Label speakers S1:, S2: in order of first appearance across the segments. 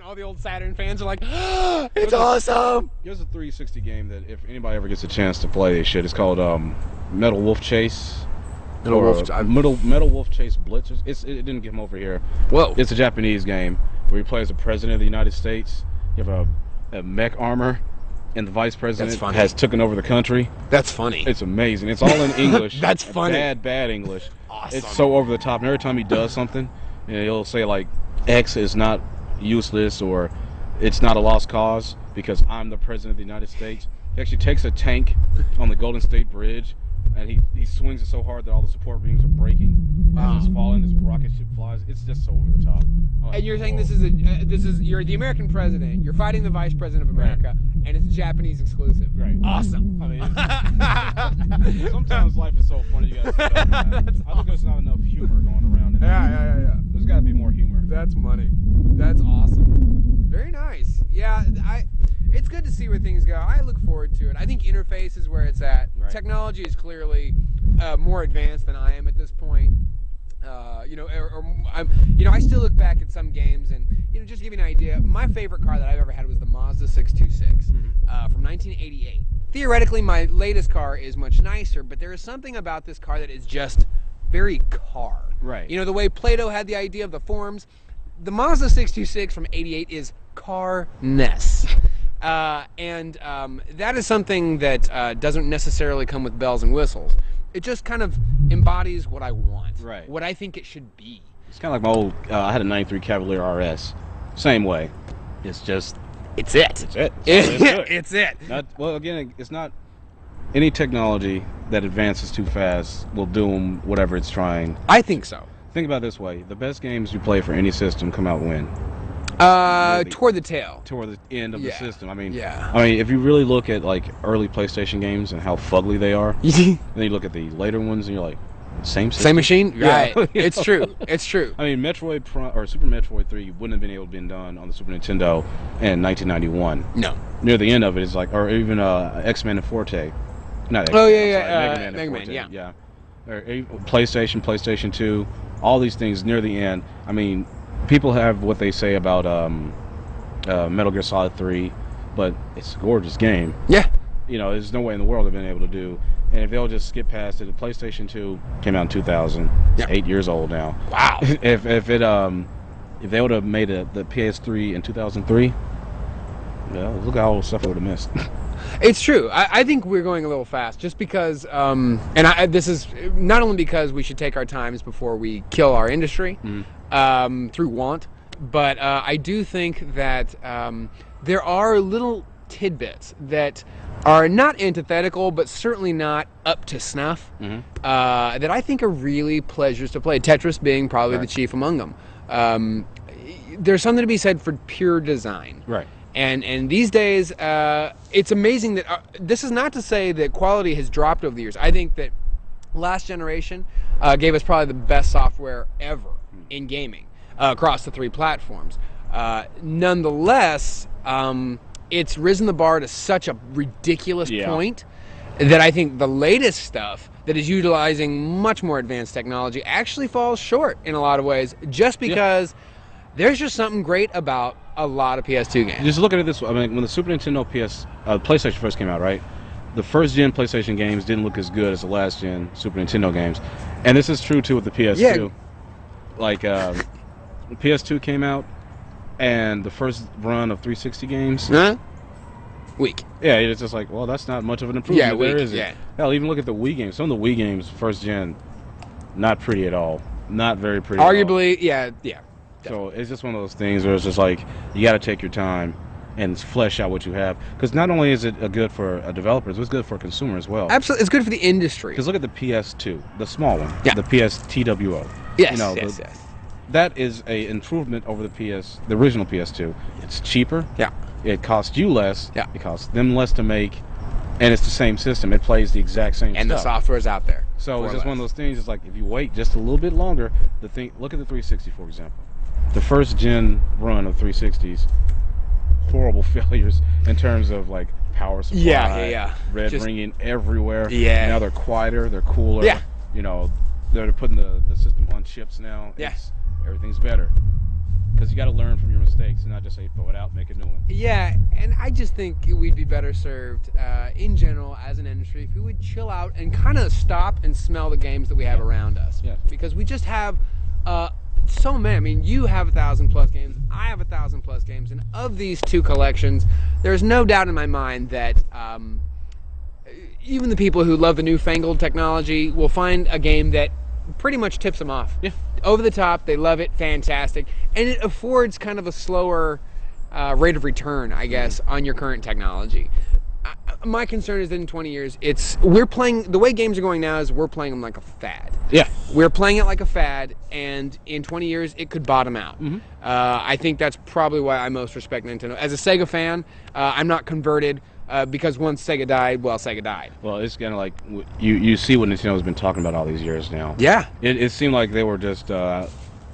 S1: and all the old Saturn fans are like, oh, it's awesome.
S2: Here's a 360 game that if anybody ever gets a chance to play this shit, it's called Metal Wolf Chase. Metal Wolf Chase Blitz. It didn't get him over here.
S1: Whoa.
S2: It's a Japanese game where you play as the president of the United States. You have a mech armor, and the vice president has taken over the country.
S1: That's funny.
S2: It's amazing. It's all in English.
S1: That's funny.
S2: Bad English.
S1: Awesome.
S2: It's so over the top. And every time he does something, he'll say like, X is not useless or it's not a lost cause because I'm the president of the United States. He actually takes a tank on the Golden State Bridge and he swings it so hard that all the support beams are breaking. Wow. It's falling. This rocket ship flies. It's just so over the top.
S1: And you're saying you're the American president. You're fighting the vice president of America, and it's a Japanese exclusive.
S2: Right.
S1: Awesome.
S2: I mean, sometimes life is so funny. You gotta I think there's not enough humor going around.
S1: Yeah.
S2: There's got to be more humor.
S1: That's money. That's awesome. Very nice. Yeah, it's good to see where things go. I look forward to it. I think interface is where it's at. Right. Technology is clearly more advanced than I am at this point. I still look back at some games and, just to give you an idea, my favorite car that I've ever had was the Mazda 626 from 1988. Theoretically, my latest car is much nicer, but there is something about this car that is just very car.
S2: Right.
S1: The way Plato had the idea of the forms, the Mazda 626 from 88 is car-ness. That is something that doesn't necessarily come with bells and whistles. It just kind of embodies what I want,
S2: right? What
S1: I think it should be.
S2: It's kind of like my old, I had a 93 Cavalier RS. Same way. It's just...
S1: It's it.
S2: It's it.
S1: It's it.
S2: Well, again, it's not... Any technology that advances too fast will doom whatever it's trying.
S1: I think so.
S2: Think about it this way. The best games you play for any system come out when?
S1: Toward the tail.
S2: Toward the end of the system. I mean,
S1: yeah.
S2: If you really look at like early PlayStation games and how fugly they are, then you look at the later ones and you're like, same system?
S1: Same machine?
S2: Yeah.
S1: Right. It's true. It's true.
S2: I mean, Metroid or Super Metroid 3 wouldn't have been able to be done on the Super Nintendo in 1991.
S1: No.
S2: Near the end of it, it's like, or even X-Men and Forte. Not X-Men.
S1: Oh yeah,
S2: sorry,
S1: Mega Man,
S2: yeah. Or PlayStation 2, all these things near the end. I mean, people have what they say about Metal Gear Solid 3, but it's a gorgeous game.
S1: Yeah.
S2: There's no way in the world they've been able to do. And if they'll just skip past it, the PlayStation 2 came out in 2000. It's 8 years old now.
S1: Wow.
S2: If they would have made the PS3 in 2003, look at all the stuff I would have missed.
S1: It's true. I think we're going a little fast, just because, this is not only because we should take our times before we kill our industry through want, but I do think that there are little tidbits that are not antithetical, but certainly not up to snuff, that I think are really pleasures to play. Tetris being probably the chief among them. There's something to be said for pure design.
S2: Right.
S1: And these days, it's amazing that this is not to say that quality has dropped over the years. I think that last generation gave us probably the best software ever in gaming across the 3 platforms. Nonetheless, it's risen the bar to such a ridiculous point that I think the latest stuff that is utilizing much more advanced technology actually falls short in a lot of ways, just because there's just something great about a lot of PS2 games.
S2: Just look at it this way. I mean, when the Super Nintendo PlayStation first came out, right? The first gen PlayStation games didn't look as good as the last gen Super Nintendo games, and this is true too with the PS2. Yeah. Like, the PS2 came out, and the first run of 360 games,
S1: weak.
S2: Yeah, it's just like, well, that's not much of an improvement.
S1: Yeah, weak.
S2: There is it. Hell, even look at the Wii games. Some of the Wii games, first gen, not pretty at all. Not very pretty.
S1: Arguably, yeah.
S2: So it's just one of those things where it's just like, you got to take your time and flesh out what you have, because not only is it good for a developer, it's good for a consumer as well.
S1: Absolutely, it's good for the industry.
S2: Because look at the PS2, the small one, the PSTWO.
S1: Yes, yes.
S2: That is a improvement over the original PS2. It's cheaper.
S1: Yeah.
S2: It costs you less.
S1: Yeah.
S2: It costs them less to make, and it's the same system. It plays the exact same stuff.
S1: And the software's out there.
S2: So it's just one of those things. It's like, if you wait just a little bit longer, look at the 360, for example. The first gen run of 360s, horrible failures in terms of like power supply, red ringing everywhere.
S1: Yeah.
S2: Now they're quieter, they're cooler.
S1: Yeah.
S2: They're putting the system on chips now.
S1: Yeah.
S2: Everything's better. because you got to learn from your mistakes and not just say throw it out, make a new one.
S1: Yeah, and I just think we'd be better served in general as an industry if we would chill out and kind of stop and smell the games that we have around us.
S2: Yeah.
S1: Because we just have so many. I mean, you have 1,000+ games, I have 1,000+ games, and of these two collections, there's no doubt in my mind that even the people who love the newfangled technology will find a game that pretty much tips them off.
S2: Yeah.
S1: Over the top, they love it, fantastic, and it affords kind of a slower rate of return, I guess, on your current technology. My concern is that in 20 years, we're playing, the way games are going now is we're playing them like a fad.
S2: Yeah.
S1: We're playing it like a fad, and in 20 years, it could bottom out.
S2: Mm-hmm.
S1: I think that's probably why I most respect Nintendo. As a Sega fan, I'm not converted because once Sega died, well, Sega died.
S2: Well, it's kind of like you see what Nintendo's been talking about all these years now.
S1: Yeah.
S2: It seemed like they were just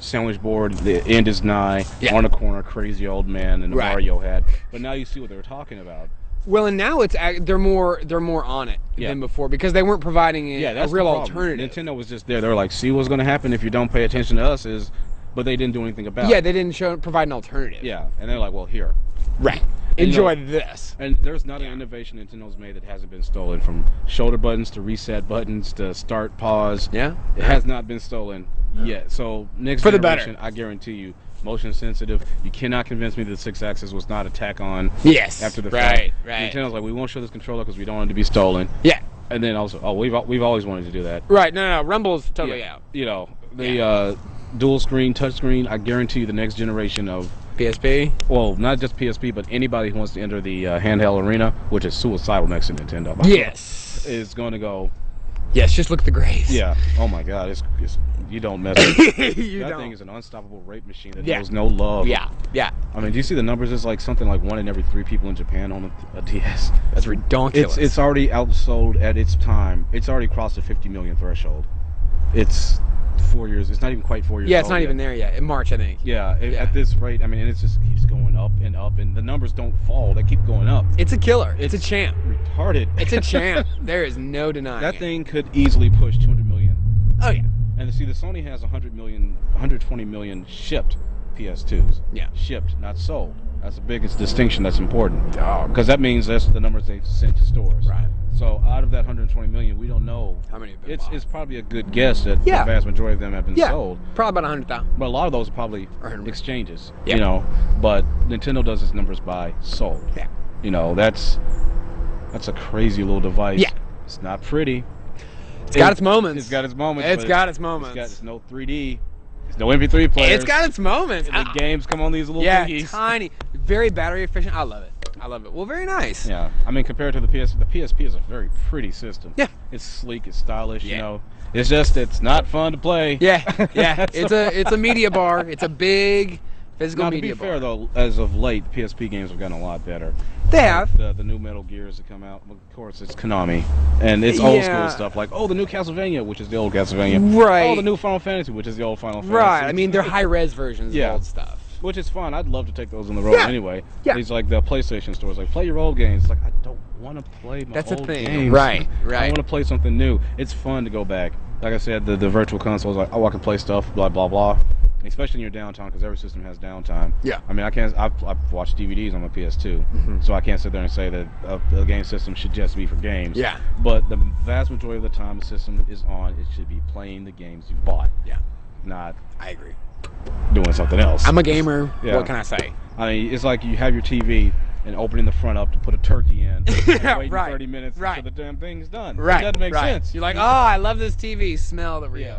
S2: sandwich board, the end is nigh,
S1: Yeah.
S2: on a corner, crazy old man in a
S1: Right.
S2: Mario hat. But now you see what they were talking about.
S1: Well, and now they're more on it
S2: Yeah.
S1: than before because they weren't providing a
S2: That's
S1: real
S2: the problem.
S1: alternative.
S2: Nintendo was just there. They were like, see what's going to happen if you don't pay attention to us but they didn't do anything about
S1: Yeah,
S2: it.
S1: they didn't provide an alternative.
S2: Yeah, and they're like, well, here.
S1: Right.
S2: And,
S1: Enjoy
S2: you know,
S1: this.
S2: And there's not an innovation Nintendo's made that hasn't been stolen, from shoulder buttons to reset buttons to start, pause.
S1: Yeah.
S2: It has not been stolen yet. So next
S1: For the
S2: generation,
S1: better.
S2: I guarantee you, motion sensitive. You cannot convince me that the 6-axis was not a tack on.
S1: Yes.
S2: After the
S1: right,
S2: fact.
S1: right.
S2: Nintendo's like, we won't show this controller because we don't want it to be stolen.
S1: Yeah.
S2: And then also, we've always wanted to do that.
S1: Right. No. Rumble's totally out.
S2: You know, the dual screen, touch screen. I guarantee you, the next generation of
S1: PSP.
S2: well, not just PSP, but anybody who wants to enter the handheld arena, which is suicidal next to Nintendo, by the way,
S1: Yes.
S2: is going to go.
S1: Yes. Just look at the grays.
S2: Yeah. Oh my God. It's you don't mess with it.
S1: You
S2: That
S1: don't.
S2: thing is an unstoppable rape machine that
S1: Yeah.
S2: knows no love.
S1: Yeah. Yeah.
S2: I mean, do you see the numbers? It's like something like 1 in every 3 people in Japan on a DS.
S1: That's ridiculous.
S2: It's already outsold at its time. It's already crossed the 50 million threshold. It's 4 years. It's not even quite 4 years.
S1: Yeah, it's
S2: old
S1: not
S2: yet.
S1: even there yet. In March, I think.
S2: Yeah, at this rate, I mean, and it just keeps going up, and the numbers don't fall. They keep going up.
S1: It's a killer. It's a champ.
S2: Retarded.
S1: It's a champ. There is no denying
S2: That
S1: it.
S2: thing could easily push 200 million.
S1: Oh yeah.
S2: And see, the Sony has 120 million shipped PS2s.
S1: Yeah.
S2: Shipped, not sold. That's the biggest distinction that's important.
S1: Oh.
S2: Because that means that's the numbers they've sent to stores.
S1: Right.
S2: So out of that 120 million, we don't know.
S1: How many have been
S2: It's
S1: bought?
S2: it's probably a good guess that
S1: Yeah.
S2: the vast majority of them have been
S1: Yeah.
S2: sold.
S1: Probably about 100,000.
S2: But a lot of those are probably
S1: Or 100.
S2: exchanges.
S1: Yeah.
S2: You know. But Nintendo does its numbers by sold.
S1: Yeah.
S2: You know, that's a crazy little device.
S1: Yeah.
S2: It's not pretty.
S1: It's got its moments.
S2: It's got its moments.
S1: It's
S2: but
S1: got its moments.
S2: It's no 3D. It's no MP3 player.
S1: It's got its moments.
S2: The games come on these little
S1: Yeah,
S2: thingies.
S1: tiny, very battery efficient. I love it. I love it. Well, very nice.
S2: Yeah, I mean, compared to the PSP is a very pretty system.
S1: Yeah.
S2: It's sleek, it's stylish.
S1: Yeah.
S2: You know, it's just it's not fun to play.
S1: Yeah, yeah. It's a media bar. It's a big physical
S2: Now, to
S1: media
S2: be
S1: bar.
S2: fair though, as of late, PSP games have gotten a lot better.
S1: They have.
S2: The new Metal Gears that come out. Of course, it's Konami, and it's old
S1: Yeah.
S2: school stuff like the new Castlevania, which is the old Castlevania.
S1: Right.
S2: The new Final Fantasy, which is the old Final Fantasy.
S1: Right. I mean, they're high res versions
S2: Yeah.
S1: of old stuff.
S2: Which is fun. I'd love to take those on the road
S1: Yeah.
S2: anyway.
S1: Yeah.
S2: These like the PlayStation stores, like play your old games. It's like I don't want to play my
S1: That's the
S2: old
S1: thing.
S2: games.
S1: Right, right.
S2: I want to play something new. It's fun to go back. Like I said, the virtual consoles, like I can play stuff, blah blah blah. Especially in your downtime, because every system has downtime.
S1: Yeah.
S2: I mean, I've watched DVDs on my PS2, so I can't sit there and say that the game system should just be for games.
S1: Yeah.
S2: But the vast majority of the time the system is on, it should be playing the games you bought.
S1: Yeah.
S2: Not
S1: I agree.
S2: doing something else.
S1: I'm a gamer.
S2: Yeah.
S1: What can I say?
S2: I mean, it's like you have your TV and opening the front up to put a turkey in, and waiting
S1: Right,
S2: 30 minutes
S1: right.
S2: until the damn thing's done.
S1: Right.
S2: It doesn't make
S1: right.
S2: sense.
S1: You're like, oh, I love this TV. Smell the real.
S2: Yeah.